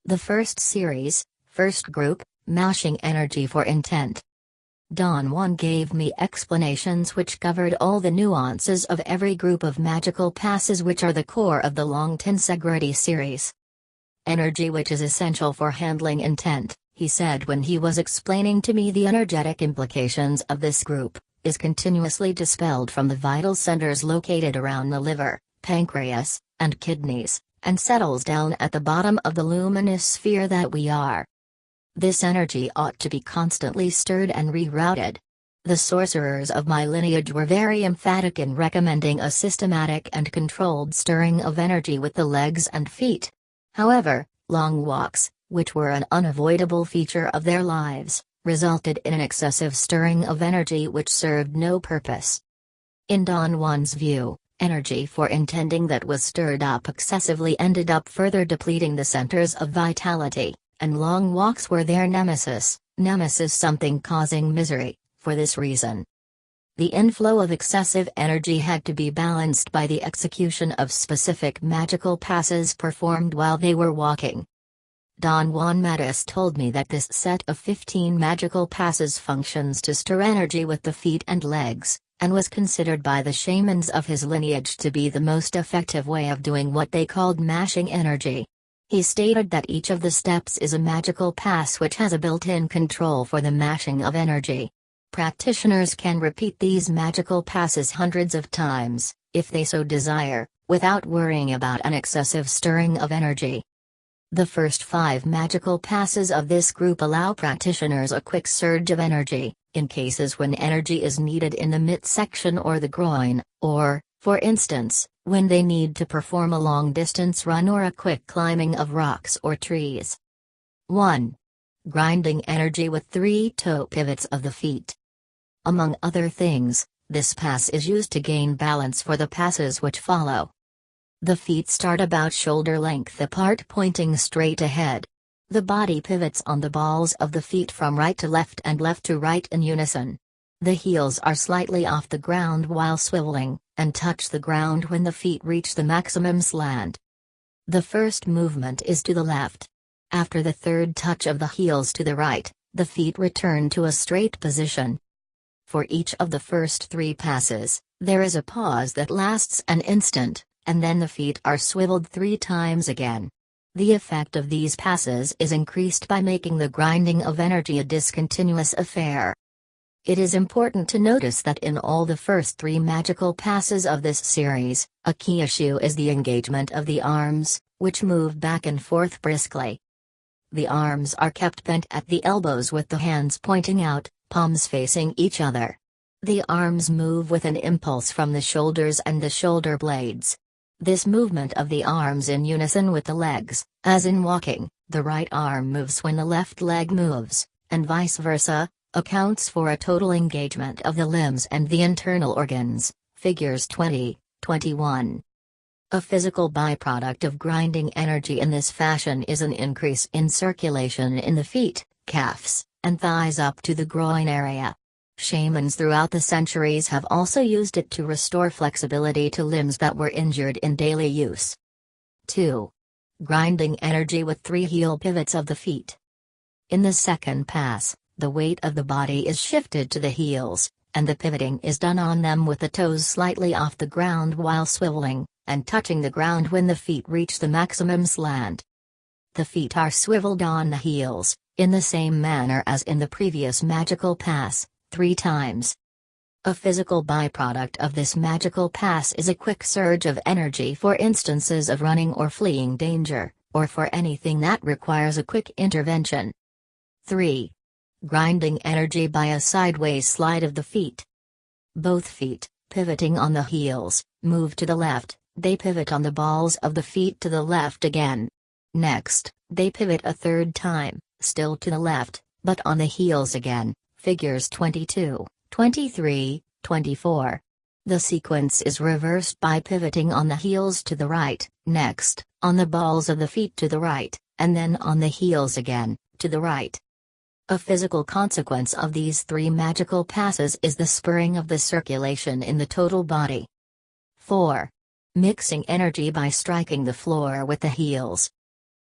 The first series, first group, Mashing Energy for Intent. Don Juan gave me explanations which covered all the nuances of every group of magical passes which are the core of the Long Tensegrity series. Energy which is essential for handling intent, he said when he was explaining to me the energetic implications of this group, is continuously dispelled from the vital centers located around the liver, pancreas, and kidneys, and settles down at the bottom of the luminous sphere that we are. This energy ought to be constantly stirred and rerouted. The sorcerers of my lineage were very emphatic in recommending a systematic and controlled stirring of energy with the legs and feet. However, long walks, which were an unavoidable feature of their lives, resulted in an excessive stirring of energy which served no purpose. In Don Juan's view, energy for intending that was stirred up excessively ended up further depleting the centers of vitality, and long walks were their nemesis something causing misery, for this reason. The inflow of excessive energy had to be balanced by the execution of specific magical passes performed while they were walking. Don Juan Matus told me that this set of 15 magical passes functions to stir energy with the feet and legs, and was considered by the shamans of his lineage to be the most effective way of doing what they called mashing energy. He stated that each of the steps is a magical pass which has a built-in control for the mashing of energy. Practitioners can repeat these magical passes hundreds of times, if they so desire, without worrying about an excessive stirring of energy. The first 5 magical passes of this group allow practitioners a quick surge of energy, in cases when energy is needed in the midsection or the groin, or, for instance, when they need to perform a long-distance run or a quick climbing of rocks or trees. 1. Grinding energy with 3 toe pivots of the feet. Among other things, this pass is used to gain balance for the passes which follow. The feet start about shoulder length apart, pointing straight ahead. The body pivots on the balls of the feet from right to left and left to right in unison. The heels are slightly off the ground while swiveling, and touch the ground when the feet reach the maximum slant. The first movement is to the left. After the third touch of the heels to the right, the feet return to a straight position. For each of the first 3 passes, there is a pause that lasts an instant, and then the feet are swiveled 3 times again. The effect of these passes is increased by making the grinding of energy a discontinuous affair. It is important to notice that in all the first 3 magical passes of this series, a key issue is the engagement of the arms, which move back and forth briskly. The arms are kept bent at the elbows with the hands pointing out, palms facing each other. The arms move with an impulse from the shoulders and the shoulder blades. This movement of the arms in unison with the legs, as in walking, the right arm moves when the left leg moves, and vice versa, accounts for a total engagement of the limbs and the internal organs, figures 20-21. A physical byproduct of grinding energy in this fashion is an increase in circulation in the feet, calves, and thighs up to the groin area. Shamans throughout the centuries have also used it to restore flexibility to limbs that were injured in daily use. 2. Grinding energy with 3 heel pivots of the feet. In the second pass, the weight of the body is shifted to the heels, and the pivoting is done on them with the toes slightly off the ground while swiveling, and touching the ground when the feet reach the maximum slant. The feet are swiveled on the heels, in the same manner as in the previous magical pass, 3 times. A physical byproduct of this magical pass is a quick surge of energy for instances of running or fleeing danger, or for anything that requires a quick intervention. 3. Grinding energy by a sideways slide of the feet. Both feet, pivoting on the heels, move to the left, they pivot on the balls of the feet to the left again. Next, they pivot a 3rd time, still to the left, but on the heels again, figures 22, 23, 24. The sequence is reversed by pivoting on the heels to the right, next, on the balls of the feet to the right, and then on the heels again, to the right. A physical consequence of these 3 magical passes is the spurring of the circulation in the total body. 4. Mixing energy by striking the floor with the heels.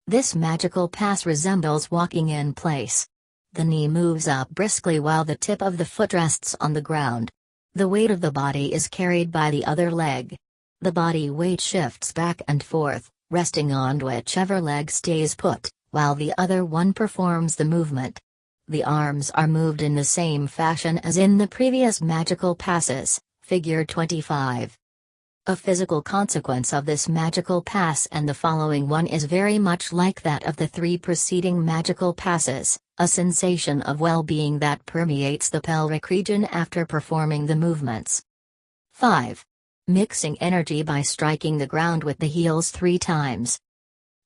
This magical pass resembles walking in place. The knee moves up briskly while the tip of the foot rests on the ground. The weight of the body is carried by the other leg. The body weight shifts back and forth, resting on whichever leg stays put, while the other one performs the movement. The arms are moved in the same fashion as in the previous magical passes, figure 25. A physical consequence of this magical pass and the following one is very much like that of the three preceding magical passes, a sensation of well-being that permeates the pelvic region after performing the movements. 5. Mixing energy by striking the ground with the heels 3 times.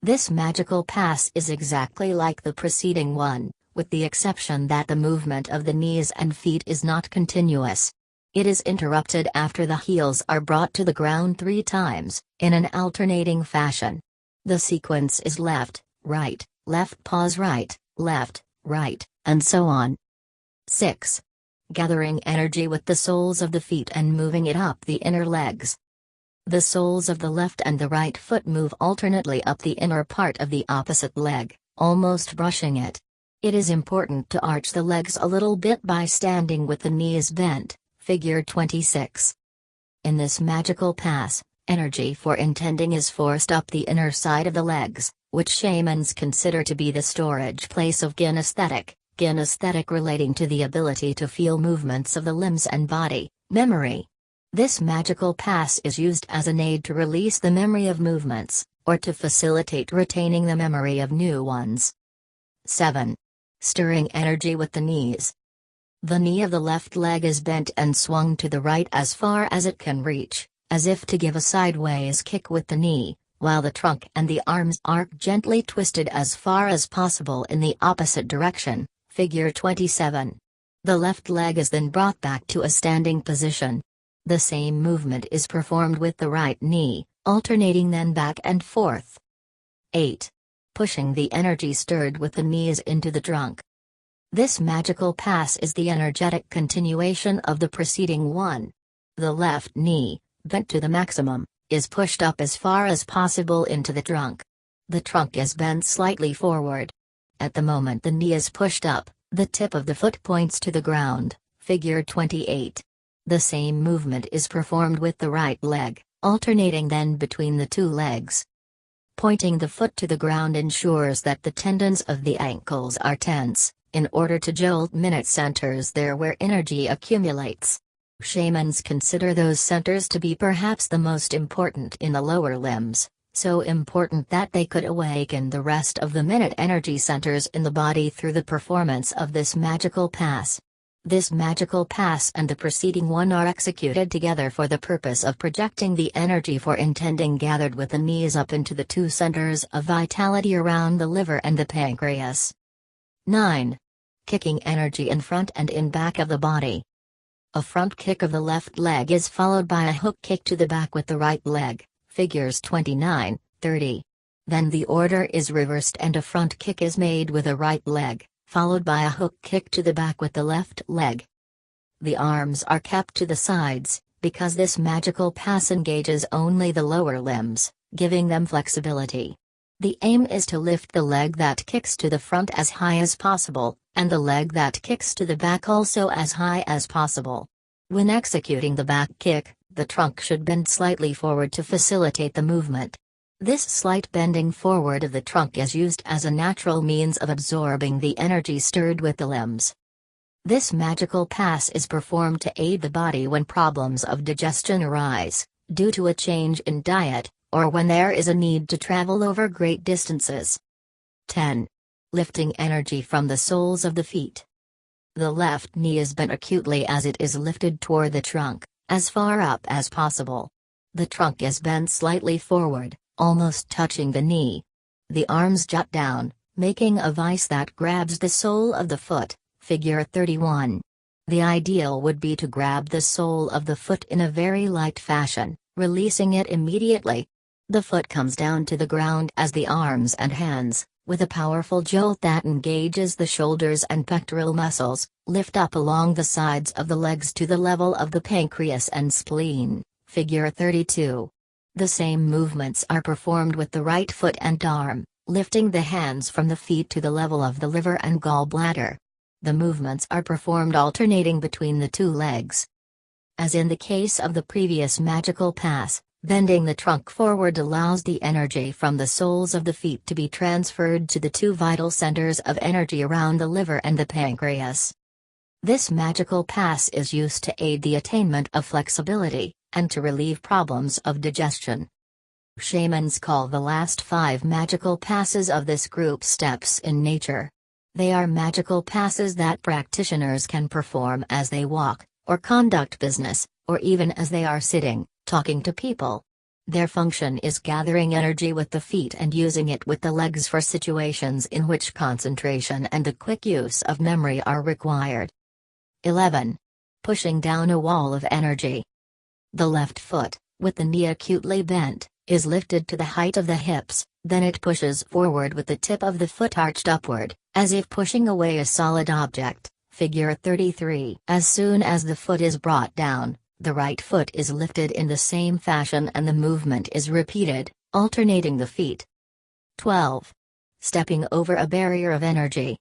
This magical pass is exactly like the preceding one, with the exception that the movement of the knees and feet is not continuous. It is interrupted after the heels are brought to the ground 3 times, in an alternating fashion. The sequence is left, pause right, and so on. 6. Gathering energy with the soles of the feet and moving it up the inner legs. The soles of the left and the right foot move alternately up the inner part of the opposite leg, almost brushing it. It is important to arch the legs a little bit by standing with the knees bent, figure 26. In this magical pass, energy for intending is forced up the inner side of the legs, which shamans consider to be the storage place of gynesthetic relating to the ability to feel movements of the limbs and body, memory. This magical pass is used as an aid to release the memory of movements, or to facilitate retaining the memory of new ones. 7. Stirring energy with the knees. The knee of the left leg is bent and swung to the right as far as it can reach, as if to give a sideways kick with the knee, while the trunk and the arms are gently twisted as far as possible in the opposite direction, figure 27. The left leg is then brought back to a standing position. The same movement is performed with the right knee, alternating then back and forth. 8. Pushing the energy stirred with the knees into the trunk. This magical pass is the energetic continuation of the preceding one. The left knee, bent to the maximum, is pushed up as far as possible into the trunk. The trunk is bent slightly forward. At the moment the knee is pushed up, the tip of the foot points to the ground, figure 28. The same movement is performed with the right leg, alternating then between the 2 legs. Pointing the foot to the ground ensures that the tendons of the ankles are tense, in order to jolt minute centers there where energy accumulates. Shamans consider those centers to be perhaps the most important in the lower limbs, so important that they could awaken the rest of the minute energy centers in the body through the performance of this magical pass. This magical pass and the preceding one are executed together for the purpose of projecting the energy for intending gathered with the knees up into the 2 centers of vitality around the liver and the pancreas. 9. Kicking energy in front and in back of the body. A front kick of the left leg is followed by a hook kick to the back with the right leg, figures 29, 30. Then the order is reversed and a front kick is made with a right leg, followed by a hook kick to the back with the left leg. The arms are kept to the sides, because this magical pass engages only the lower limbs, giving them flexibility. The aim is to lift the leg that kicks to the front as high as possible, and the leg that kicks to the back also as high as possible. When executing the back kick, the trunk should bend slightly forward to facilitate the movement. This slight bending forward of the trunk is used as a natural means of absorbing the energy stirred with the limbs. This magical pass is performed to aid the body when problems of digestion arise, due to a change in diet, or when there is a need to travel over great distances. 10. Lifting energy from the soles of the feet. The left knee is bent acutely as it is lifted toward the trunk, as far up as possible. The trunk is bent slightly forward, almost touching the knee. The arms jut down, making a vice that grabs the sole of the foot, figure 31. The ideal would be to grab the sole of the foot in a very light fashion, releasing it immediately. The foot comes down to the ground as the arms and hands, with a powerful jolt that engages the shoulders and pectoral muscles, lift up along the sides of the legs to the level of the pancreas and spleen, figure 32. The same movements are performed with the right foot and arm, lifting the hands from the feet to the level of the liver and gallbladder. The movements are performed alternating between the two legs. As in the case of the previous magical pass, bending the trunk forward allows the energy from the soles of the feet to be transferred to the two vital centers of energy around the liver and the pancreas. This magical pass is used to aid the attainment of flexibility, and to relieve problems of digestion. Shamans call the last 5 magical passes of this group steps in nature. They are magical passes that practitioners can perform as they walk, or conduct business, or even as they are sitting, talking to people. Their function is gathering energy with the feet and using it with the legs for situations in which concentration and the quick use of memory are required. 11. Pushing down a wall of energy. The left foot, with the knee acutely bent, is lifted to the height of the hips, then it pushes forward with the tip of the foot arched upward, as if pushing away a solid object. Figure 33. As soon as the foot is brought down, the right foot is lifted in the same fashion and the movement is repeated, alternating the feet. 12. Stepping over a barrier of energy.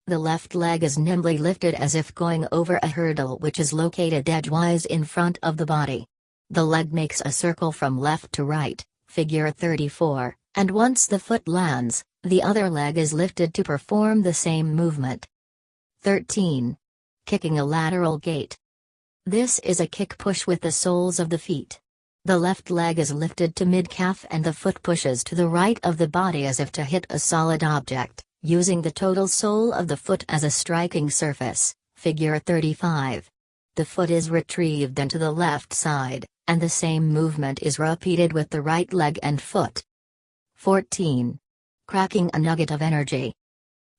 The left leg is nimbly lifted as if going over a hurdle which is located edgewise in front of the body. The leg makes a circle from left to right, figure 34, and once the foot lands, the other leg is lifted to perform the same movement. 13. Kicking a lateral gait. This is a kick push with the soles of the feet. The left leg is lifted to mid-calf and the foot pushes to the right of the body as if to hit a solid object, using the total sole of the foot as a striking surface, figure 35. The foot is retrieved into the left side, and the same movement is repeated with the right leg and foot. 14. Cracking a nugget of energy.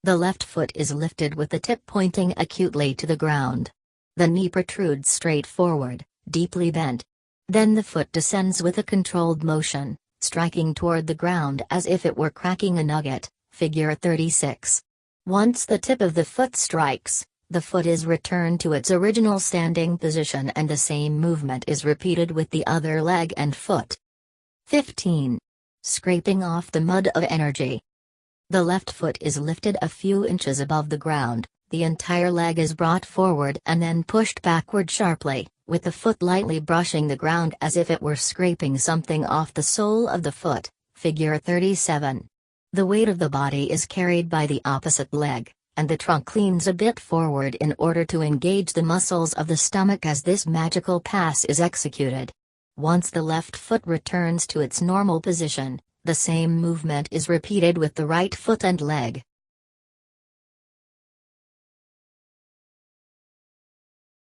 The left foot is lifted with the tip pointing acutely to the ground. The knee protrudes straight forward, deeply bent. Then the foot descends with a controlled motion, striking toward the ground as if it were cracking a nugget, figure 36. Once the tip of the foot strikes, the foot is returned to its original standing position and the same movement is repeated with the other leg and foot. 15. Scraping off the mud of energy. The left foot is lifted a few inches above the ground, the entire leg is brought forward and then pushed backward sharply, with the foot lightly brushing the ground as if it were scraping something off the sole of the foot, figure 37. The weight of the body is carried by the opposite leg, and the trunk leans a bit forward in order to engage the muscles of the stomach as this magical pass is executed. Once the left foot returns to its normal position, the same movement is repeated with the right foot and leg.